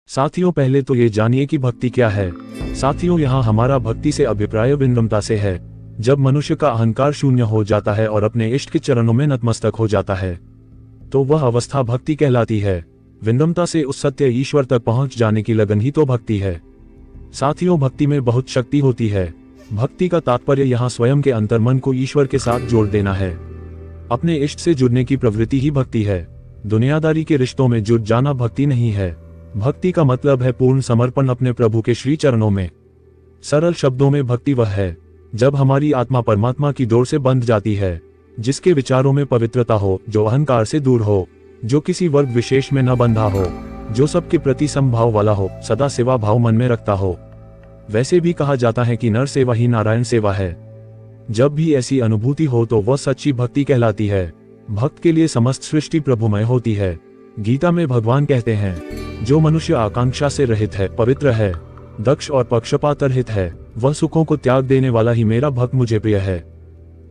साथियों, पहले तो ये जानिए कि भक्ति क्या है। साथियों, यहाँ हमारा भक्ति से अभिप्राय विनम्रता से है। जब मनुष्य का अहंकार शून्य हो जाता है और अपने इष्ट के चरणों में नतमस्तक हो जाता है, तो वह अवस्था भक्ति कहलाती है। विनम्रता से उस सत्य ईश्वर तक पहुंच जाने की लगन ही तो भक्ति है। साथियों, भक्ति में बहुत शक्ति होती है। भक्ति का तात्पर्य यहाँ स्वयं के अंतर्मन को ईश्वर के साथ जोड़ देना है। अपने इष्ट से जुड़ने की प्रवृत्ति ही भक्ति है। दुनियादारी के रिश्तों में जुड़ जाना भक्ति नहीं है। भक्ति का मतलब है पूर्ण समर्पण अपने प्रभु के श्री चरणों में। सरल शब्दों में भक्ति वह है जब हमारी आत्मा परमात्मा की डोर से बंध जाती है, जिसके विचारों में पवित्रता हो, जो अहंकार से दूर हो, जो किसी वर्ग विशेष में न बंधा हो, जो सबके प्रति समभाव वाला हो, सदा सेवा भाव मन में रखता हो। वैसे भी कहा जाता है कि नर सेवा ही नारायण सेवा है। जब भी ऐसी अनुभूति हो तो वह सच्ची भक्ति कहलाती है। भक्त के लिए समस्त सृष्टि प्रभुमय होती है। गीता में भगवान कहते हैं, जो मनुष्य आकांक्षा से रहित है, पवित्र है, दक्ष और पक्षपात रहित है, वह सुखों को त्याग देने वाला ही मेरा भक्त मुझे प्रिय है।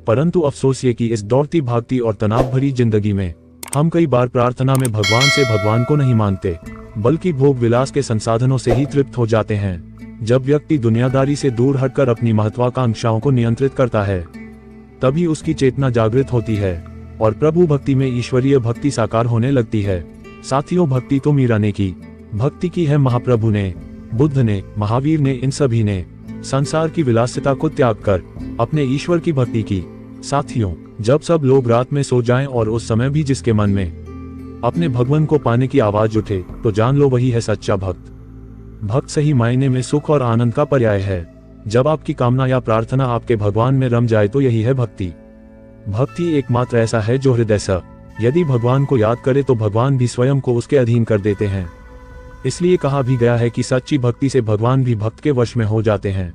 परंतु अफसोस ये कि इस दौड़ती भागती और तनाव भरी जिंदगी में हम कई बार प्रार्थना में भगवान से भगवान को नहीं मांगते, बल्कि भोग विलास के संसाधनों से ही तृप्त हो जाते हैं। जब व्यक्ति दुनियादारी से दूर हटकर अपनी महत्वाकांक्षाओं को नियंत्रित करता है, तभी उसकी चेतना जागृत होती है और प्रभु भक्ति में ईश्वरीय भक्ति साकार होने लगती है। साथियों, भक्ति तो मीरा ने की, भक्ति की है महाप्रभु ने, बुद्ध ने, महावीर ने, इन सभी ने संसार की विलासिता को त्याग कर अपने ईश्वर की भक्ति की। साथियों, जब सब लोग रात में सो जाएं और उस समय भी जिसके मन में अपने भगवान को पाने की आवाज उठे, तो जान लो वही है सच्चा भक्त। भक्त सही मायने में सुख और आनंद का पर्याय है। जब आपकी कामना या प्रार्थना आपके भगवान में रम जाए तो यही है भक्ति। भक्ति एकमात्र ऐसा है जो हृदय से यदि भगवान को याद करे तो भगवान भी स्वयं को उसके अधीन कर देते हैं। इसलिए कहा भी गया है कि सच्ची भक्ति से भगवान भी भक्त के वश में हो जाते हैं।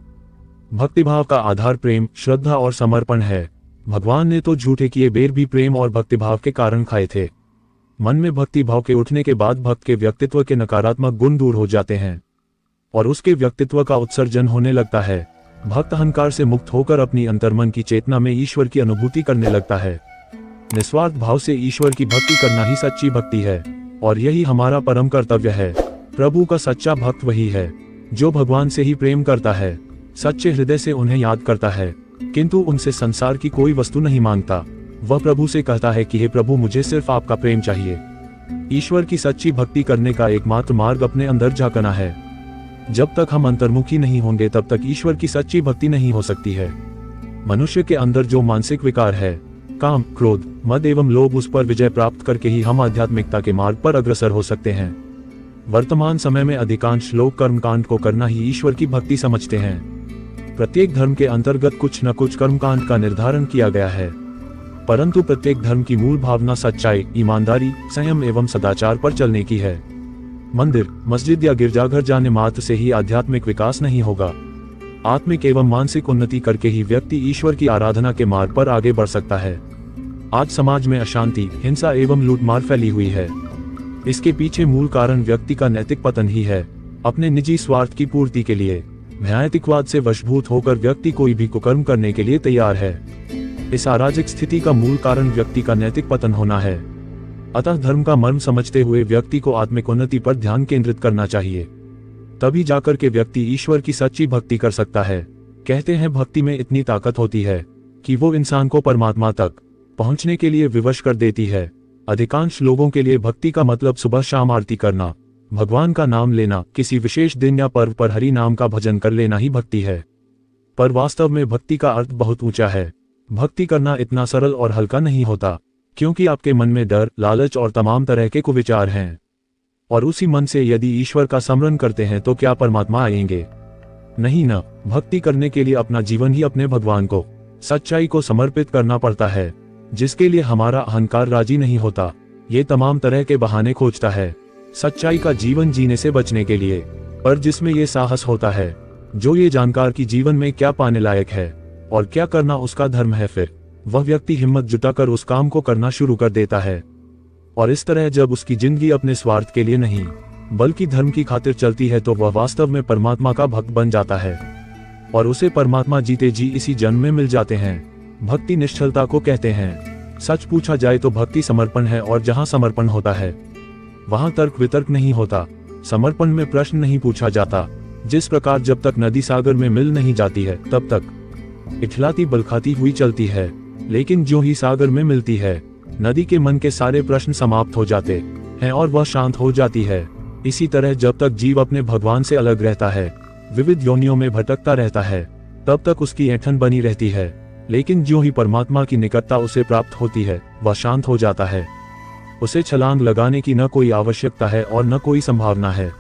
भक्तिभाव का आधार प्रेम, श्रद्धा और समर्पण है। भगवान ने तो झूठे किए बेर भी प्रेम और भक्तिभाव के कारण खाए थे। मन में भक्तिभाव के उठने के बाद भक्त के व्यक्तित्व के नकारात्मक गुण दूर हो जाते हैं और उसके व्यक्तित्व का उत्सर्जन होने लगता है। भक्त अहंकार से मुक्त होकर अपनी अंतर्मन की चेतना में ईश्वर की अनुभूति करने लगता है। निस्वार्थ भाव से ईश्वर की भक्ति करना ही सच्ची भक्ति है और यही हमारा परम कर्तव्य है। प्रभु का सच्चा भक्त वही है जो भगवान से ही प्रेम करता है, सच्चे हृदय से उन्हें याद करता है, किंतु उनसे संसार की कोई वस्तु नहीं मांगता। वह प्रभु से कहता है कि हे प्रभु, मुझे सिर्फ आपका प्रेम चाहिए। ईश्वर की सच्ची भक्ति करने का एकमात्र मार्ग अपने अंदर झांकना है। जब तक हम अंतर्मुखी नहीं होंगे तब तक ईश्वर की सच्ची भक्ति नहीं हो सकती है। मनुष्य के अंदर जो मानसिक विकार है, काम, क्रोध, मद एवं लोभ, उस पर विजय प्राप्त करके ही हम आध्यात्मिकता के मार्ग पर अग्रसर हो सकते हैं। वर्तमान समय में अधिकांश लोग कर्मकांड को करना ही ईश्वर की भक्ति समझते हैं। प्रत्येक धर्म के अंतर्गत कुछ न कुछ कर्मकांड का निर्धारण किया गया है, परंतु प्रत्येक धर्म की मूल भावना सच्चाई, ईमानदारी, संयम एवं सदाचार पर चलने की है। मंदिर, मस्जिद या गिरजाघर जाने मात्र से ही आध्यात्मिक विकास नहीं होगा। आत्मिक एवं मानसिक उन्नति करके ही व्यक्ति ईश्वर की आराधना के मार्ग पर आगे बढ़ सकता है। आज समाज में अशांति, हिंसा एवं लूटमार फैली हुई है। इसके पीछे मूल कारण व्यक्ति का नैतिक पतन ही है। अपने निजी स्वार्थ की पूर्ति के लिए न्यायतिकवाद से वशभूत होकर व्यक्ति कोई भी कुकर्म करने के लिए तैयार है। इस अराजक स्थिति का मूल कारण व्यक्ति का नैतिक पतन होना है। अतः धर्म का मर्म समझते हुए व्यक्ति को आत्मिक उन्नति पर ध्यान केंद्रित करना चाहिए। तभी जाकर के व्यक्ति ईश्वर की सच्ची भक्ति कर सकता है। कहते हैं भक्ति में इतनी ताकत होती है कि वो इंसान को परमात्मा तक पहुंचने के लिए विवश कर देती है। अधिकांश लोगों के लिए भक्ति का मतलब सुबह शाम आरती करना, भगवान का नाम लेना, किसी विशेष दिन या पर्व पर हरि नाम का भजन कर लेना ही भक्ति है। पर वास्तव में भक्ति का अर्थ बहुत ऊंचा है। भक्ति करना इतना सरल और हल्का नहीं होता, क्योंकि आपके मन में डर, लालच और तमाम तरह के कुविचार हैं। और उसी मन से यदि ईश्वर का स्मरण करते हैं तो क्या परमात्मा आएंगे? नहीं ना। भक्ति करने के लिए अपना जीवन ही अपने भगवान को, सच्चाई को समर्पित करना पड़ता है, जिसके लिए हमारा अहंकार राजी नहीं होता। ये तमाम तरह के बहाने खोजता है सच्चाई का जीवन जीने से बचने के लिए। पर जिसमें ये साहस होता है, जो ये जानकार कि जीवन में क्या पाने लायक है और क्या करना उसका धर्म है, फिर वह व्यक्ति हिम्मत जुटाकर उस काम को करना शुरू कर देता है। और इस तरह जब उसकी जिंदगी अपने स्वार्थ के लिए नहीं बल्कि धर्म की खातिर चलती है तो वह वास्तव में परमात्मा का भक्त बन जाता है और उसे परमात्मा जीते जी इसी जन्म में मिल जाते हैं। भक्ति निश्चलता को कहते हैं। सच पूछा जाए तो भक्ति समर्पण है, और जहाँ समर्पण होता है वहाँ तर्क वितर्क नहीं होता। समर्पण में प्रश्न नहीं पूछा जाता। जिस प्रकार जब तक नदी सागर में मिल नहीं जाती है तब तक इठलाती बलखाती हुई चलती है, लेकिन जो ही सागर में मिलती है नदी के मन के सारे प्रश्न समाप्त हो जाते हैं और वह शांत हो जाती है। इसी तरह जब तक जीव अपने भगवान से अलग रहता है, विविध योनियों में भटकता रहता है, तब तक उसकी ऐंठन बनी रहती है, लेकिन जो ही परमात्मा की निकटता उसे प्राप्त होती है वह शांत हो जाता है। उसे छलांग लगाने की न कोई आवश्यकता है और न कोई संभावना है।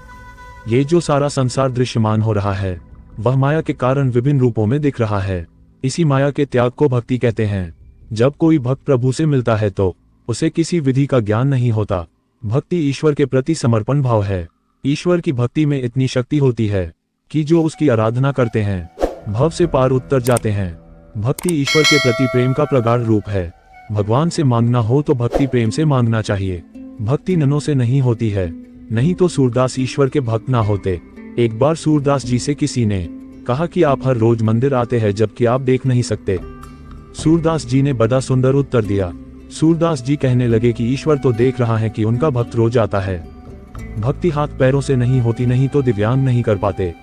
ये जो सारा संसार दृश्यमान हो रहा है वह माया के कारण विभिन्न रूपों में दिख रहा है। इसी माया के त्याग को भक्ति कहते हैं। जब कोई भक्त प्रभु से मिलता है तो उसे किसी विधि का ज्ञान नहीं होता। भक्ति ईश्वर के प्रति समर्पण भाव है। ईश्वर की भक्ति में इतनी शक्ति होती है कि जो उसकी आराधना करते हैं भव से पार उतर जाते हैं। भक्ति ईश्वर के प्रति प्रेम का प्रगाढ़ रूप है। भगवान से मांगना हो तो भक्ति प्रेम से मांगना चाहिए। भक्ति ननों से नहीं होती है, नहीं तो सूरदास ईश्वर के भक्त ना होते। एक बार सूरदास जी से किसी ने कहा कि आप हर रोज मंदिर आते हैं जबकि आप देख नहीं सकते। सूरदास जी ने बड़ा सुंदर उत्तर दिया। सूरदास जी कहने लगे कि ईश्वर तो देख रहा है कि उनका भक्त रोज आता है। भक्ति हाथ पैरों से नहीं होती, नहीं तो दिव्यांग नहीं कर पाते।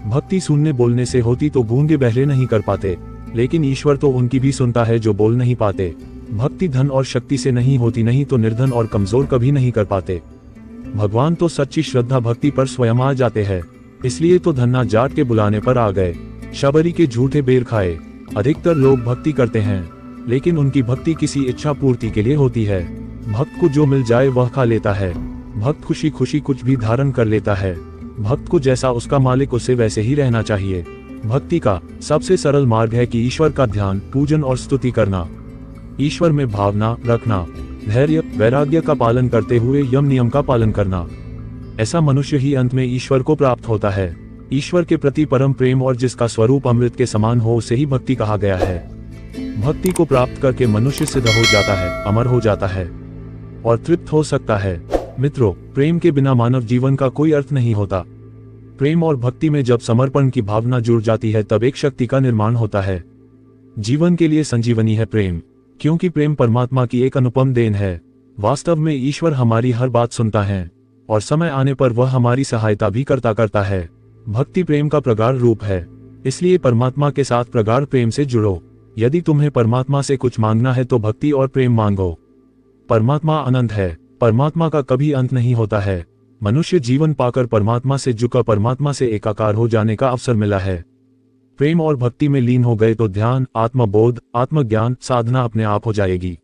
भक्ति सुनने बोलने से होती तो गूंगे बहरे नहीं कर पाते, लेकिन ईश्वर तो उनकी भी सुनता है जो बोल नहीं पाते। भक्ति धन और शक्ति से नहीं होती, नहीं तो निर्धन और कमजोर कभी नहीं कर पाते। भगवान तो सच्ची श्रद्धा भक्ति पर स्वयं आ जाते हैं। इसलिए तो धन्ना जाट के बुलाने पर आ गए, शबरी के झूठे बेर खाए। अधिकतर लोग भक्ति करते हैं, लेकिन उनकी भक्ति किसी इच्छा पूर्ति के लिए होती है। भक्त को जो मिल जाए वह खा लेता है। भक्त खुशी खुशी कुछ भी धारण कर लेता है। भक्त को जैसा उसका मालिक उसे वैसे ही रहना चाहिए। भक्ति का सबसे सरल मार्ग है कि ईश्वर का ध्यान, पूजन और स्तुति करना, ईश्वर में भावना रखना, धैर्य वैराग्य का पालन करते हुए यम नियम का पालन करना। ऐसा मनुष्य ही अंत में ईश्वर को प्राप्त होता है। ईश्वर के प्रति परम प्रेम और जिसका स्वरूप अमृत के समान हो उसे ही भक्ति कहा गया है। भक्ति को प्राप्त करके मनुष्य सिद्ध हो जाता है, अमर हो जाता है और तृप्त हो सकता है। मित्रों, प्रेम के बिना मानव जीवन का कोई अर्थ नहीं होता। प्रेम और भक्ति में जब समर्पण की भावना जुड़ जाती है तब एक शक्ति का निर्माण होता है। जीवन के लिए संजीवनी है प्रेम, क्योंकि प्रेम परमात्मा की एक अनुपम देन है। वास्तव में ईश्वर हमारी हर बात सुनता है और समय आने पर वह हमारी सहायता भी करता है। भक्ति प्रेम का प्रगाढ़ रूप है, इसलिए परमात्मा के साथ प्रगाढ़ प्रेम से जुड़ो। यदि तुम्हें परमात्मा से कुछ मांगना है तो भक्ति और प्रेम मांगो। परमात्मा अनंत है, परमात्मा का कभी अंत नहीं होता है। मनुष्य जीवन पाकर परमात्मा से जुका परमात्मा से एकाकार हो जाने का अवसर मिला है। प्रेम और भक्ति में लीन हो गए तो ध्यान, आत्मबोध, आत्मज्ञान साधना अपने आप हो जाएगी।